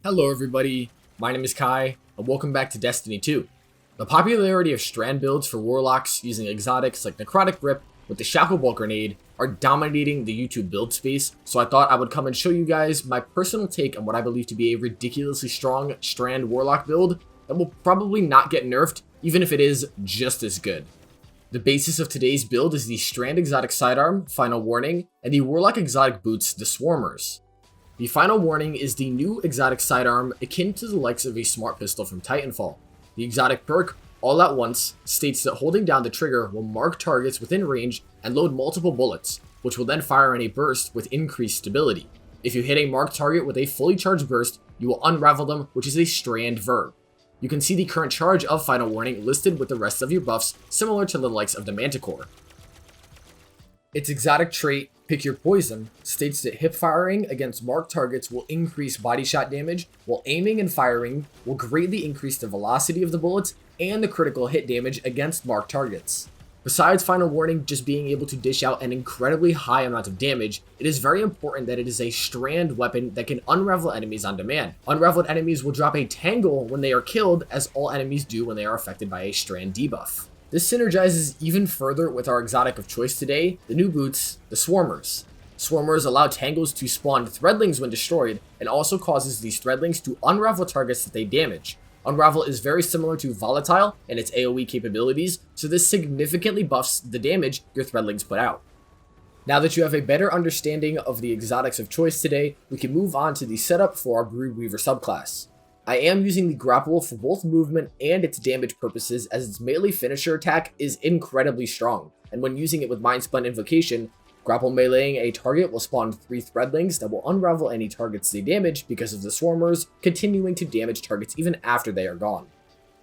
Hello everybody, my name is Kai, and welcome back to Destiny 2. The popularity of Strand builds for Warlocks using exotics like Necrotic Grip with the Shackle Bolt Grenade are dominating the YouTube build space, so I thought I would come and show you guys my personal take on what I believe to be a ridiculously strong Strand Warlock build that will probably not get nerfed, even if it is just as good. The basis of today's build is the Strand Exotic Sidearm, Final Warning, and the Warlock Exotic Boots, the Swarmers. The Final Warning is the new exotic sidearm akin to the likes of a smart pistol from Titanfall. The exotic perk, All At Once, states that holding down the trigger will mark targets within range and load multiple bullets, which will then fire in a burst with increased stability. If you hit a marked target with a fully charged burst, you will unravel them, which is a Strand verb. You can see the current charge of Final Warning listed with the rest of your buffs, similar to the likes of the Manticore. Its exotic trait, Pick Your Poison, states that hip firing against marked targets will increase body shot damage, while aiming and firing will greatly increase the velocity of the bullets and the critical hit damage against marked targets. Besides Final Warning just being able to dish out an incredibly high amount of damage, it is very important that it is a Strand weapon that can unravel enemies on demand. Unraveled enemies will drop a tangle when they are killed, as all enemies do when they are affected by a Strand debuff. This synergizes even further with our exotic of choice today, the new boots, the Swarmers. Swarmers allow tangles to spawn threadlings when destroyed, and also causes these threadlings to unravel targets that they damage. Unravel is very similar to Volatile and its AoE capabilities, so this significantly buffs the damage your threadlings put out. Now that you have a better understanding of the exotics of choice today, we can move on to the setup for our Broodweaver subclass. I am using the grapple for both movement and its damage purposes, as its melee finisher attack is incredibly strong, and when using it with Mindspun Invocation, grapple meleeing a target will spawn 3 threadlings that will unravel any targets they damage because of the Swarmers, continuing to damage targets even after they are gone.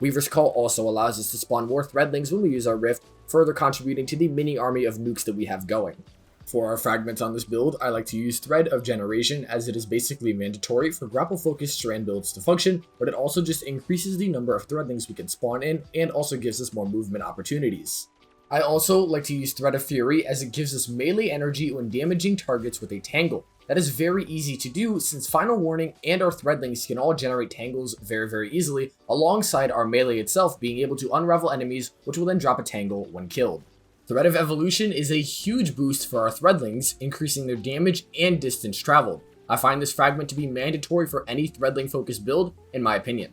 Weaver's Call also allows us to spawn more threadlings when we use our Rift, further contributing to the mini army of nukes that we have going. For our fragments on this build, I like to use Thread of Generation, as it is basically mandatory for grapple-focused Strand builds to function, but it also just increases the number of threadlings we can spawn in, and also gives us more movement opportunities. I also like to use Thread of Fury, as it gives us melee energy when damaging targets with a tangle. That is very easy to do, since Final Warning and our threadlings can all generate tangles very easily, alongside our melee itself being able to unravel enemies, which will then drop a tangle when killed. Thread of Evolution is a huge boost for our threadlings, increasing their damage and distance traveled. I find this fragment to be mandatory for any threadling focused build, in my opinion.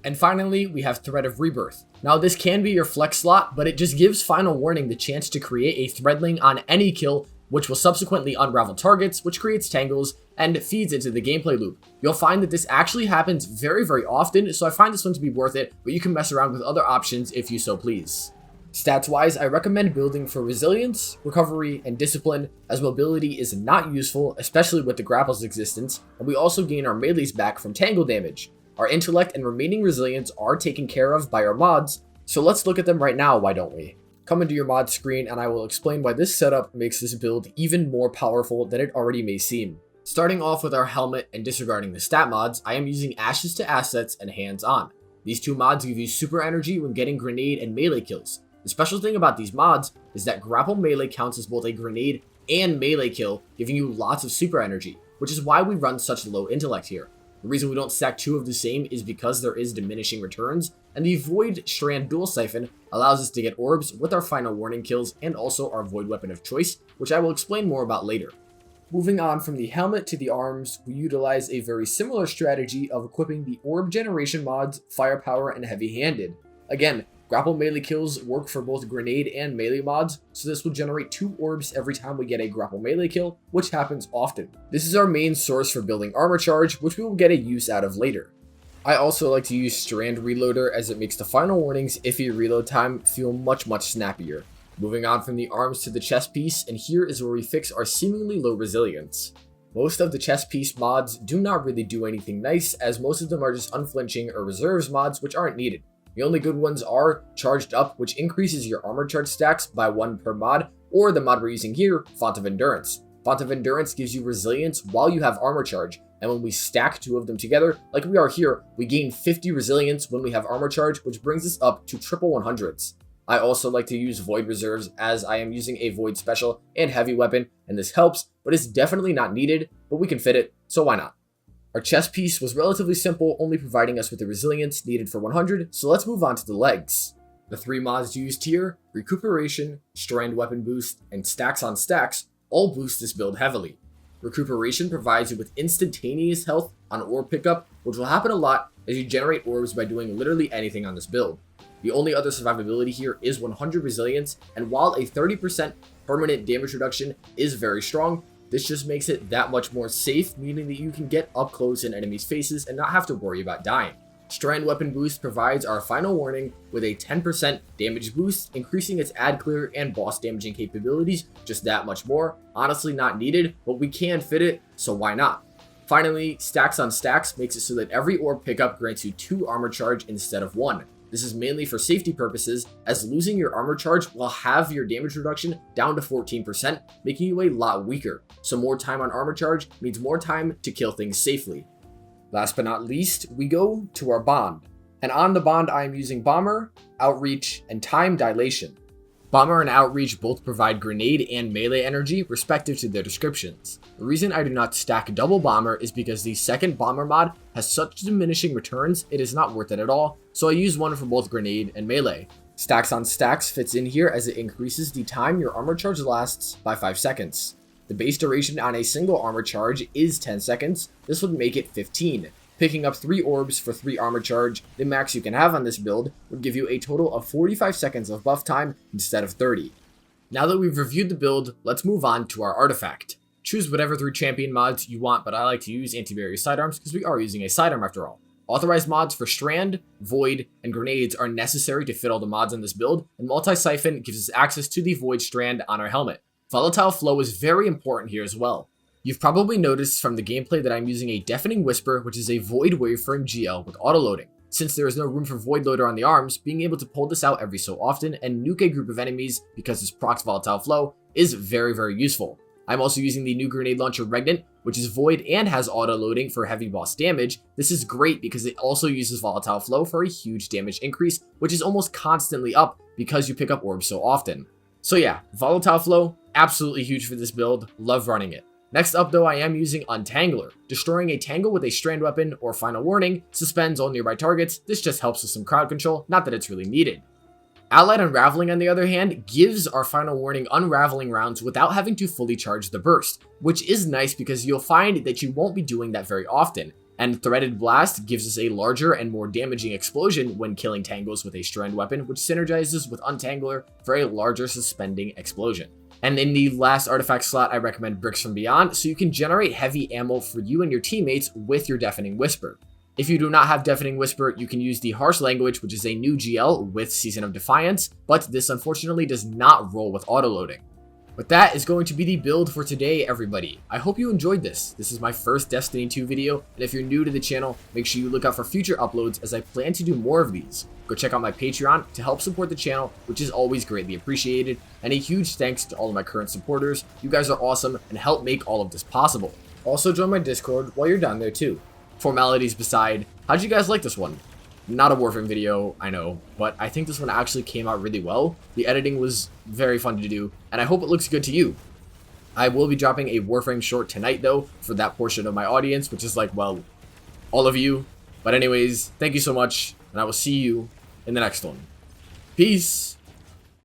And finally, we have Thread of Rebirth. Now this can be your flex slot, but it just gives Final Warning the chance to create a threadling on any kill, which will subsequently unravel targets, which creates tangles, and feeds into the gameplay loop. You'll find that this actually happens very often, so I find this one to be worth it, but you can mess around with other options if you so please. Stats-wise, I recommend building for resilience, recovery, and discipline, as mobility is not useful, especially with the grapple's existence, and we also gain our melees back from tangle damage. Our intellect and remaining resilience are taken care of by our mods, so let's look at them right now, why don't we? Come into your mod screen and I will explain why this setup makes this build even more powerful than it already may seem. Starting off with our helmet and disregarding the stat mods, I am using Ashes to Assets and Hands On. These two mods give you super energy when getting grenade and melee kills. The special thing about these mods is that grapple melee counts as both a grenade and melee kill, giving you lots of super energy, which is why we run such low intellect here. The reason we don't stack 2 of the same is because there is diminishing returns, and the Void Strand Dual Siphon allows us to get orbs with our Final Warning kills and also our Void Weapon of Choice, which I will explain more about later. Moving on from the helmet to the arms, we utilize a very similar strategy of equipping the Orb Generation mods, Firepower, and Heavy Handed. Again, grapple melee kills work for both grenade and melee mods, so this will generate 2 orbs every time we get a grapple melee kill, which happens often. This is our main source for building armor charge, which we will get a use out of later. I also like to use Strand Reloader, as it makes the Final Warning's iffy reload time feel much snappier. Moving on from the arms to the chest piece, and here is where we fix our seemingly low resilience. Most of the chest piece mods do not really do anything nice, as most of them are just unflinching or reserves mods which aren't needed. The only good ones are Charged Up, which increases your armor charge stacks by 1 per mod, or the mod we're using here, Font of Endurance. Font of Endurance gives you resilience while you have armor charge, and when we stack 2 of them together, like we are here, we gain 50 resilience when we have armor charge, which brings us up to triple 100s. I also like to use Void Reserves, as I am using a Void Special and Heavy Weapon, and this helps, but it's definitely not needed, but we can fit it, so why not? Our chest piece was relatively simple, only providing us with the resilience needed for 100, so let's move on to the legs. The 3 mods used here, Recuperation, Strand Weapon Boost, and Stacks on Stacks, all boost this build heavily. Recuperation provides you with instantaneous health on orb pickup, which will happen a lot as you generate orbs by doing literally anything on this build. The only other survivability here is 100 resilience, and while a 30% permanent damage reduction is very strong, this just makes it that much more safe, meaning that you can get up close in enemies' faces and not have to worry about dying. Strand Weapon Boost provides our final warning with a 10% damage boost, increasing its ad clear and boss damaging capabilities just that much more. Honestly not needed, but we can fit it, so why not? Finally, Stacks on Stacks makes it so that every orb pickup grants you 2 armor charge instead of 1. This is mainly for safety purposes, as losing your armor charge will have your damage reduction down to 14%, making you a lot weaker. So more time on armor charge means more time to kill things safely. Last but not least, we go to our bond. And on the bond, I am using Bomber, Outreach, and Time Dilation. Bomber and Outreach both provide grenade and melee energy, respective to their descriptions. The reason I do not stack double Bomber is because the second Bomber mod has such diminishing returns, it is not worth it at all, so I use one for both grenade and melee. Stacks on Stacks fits in here as it increases the time your armor charge lasts by 5 seconds. The base duration on a single armor charge is 10 seconds, this would make it 15. Picking up 3 orbs for 3 armor charge, the max you can have on this build, would give you a total of 45 seconds of buff time instead of 30. Now that we've reviewed the build, let's move on to our artifact. Choose whatever 3 champion mods you want, but I like to use anti-barrier sidearms because we are using a sidearm after all. Authorized mods for Strand, Void, and Grenades are necessary to fit all the mods in this build, and Multi-Siphon gives us access to the Void Strand on our helmet. Volatile Flow is very important here as well. You've probably noticed from the gameplay that I'm using a Deafening Whisper, which is a Void Waveframe GL with autoloading. Since there is no room for Void Loader on the arms, being able to pull this out every so often and nuke a group of enemies because this procs Volatile Flow is very useful. I'm also using the new grenade launcher Regnant, which is Void and has autoloading for heavy boss damage. This is great because it also uses Volatile Flow for a huge damage increase, which is almost constantly up because you pick up orbs so often. So yeah, Volatile Flow, absolutely huge for this build, love running it. Next up though, I am using Untangler. Destroying a tangle with a strand weapon or final warning suspends all nearby targets. This just helps with some crowd control, not that it's really needed. Allied Unraveling, on the other hand, gives our final warning unraveling rounds without having to fully charge the burst, which is nice because you'll find that you won't be doing that very often. And Threaded Blast gives us a larger and more damaging explosion when killing tangles with a strand weapon, which synergizes with Untangler for a larger suspending explosion. And in the last artifact slot, I recommend Bricks from Beyond, so you can generate heavy ammo for you and your teammates with your Deafening Whisper. If you do not have Deafening Whisper, you can use the Harsh Language, which is a new GL with Season of Defiance, but this unfortunately does not roll with autoloading. But that is going to be the build for today, everybody. I hope you enjoyed this. This is my first Destiny 2 video, and if you're new to the channel, make sure you look out for future uploads as I plan to do more of these. Go check out my Patreon to help support the channel, which is always greatly appreciated, and a huge thanks to all of my current supporters. You guys are awesome and help make all of this possible. Also join my Discord while you're down there too. Formalities beside, how'd you guys like this one? Not a Warframe video, I know, but I think this one actually came out really well. The editing was very fun to do, and I hope it looks good to you. I will be dropping a Warframe short tonight, though, for that portion of my audience, which is like, well, all of you. But anyways, thank you so much, and I will see you in the next one. Peace!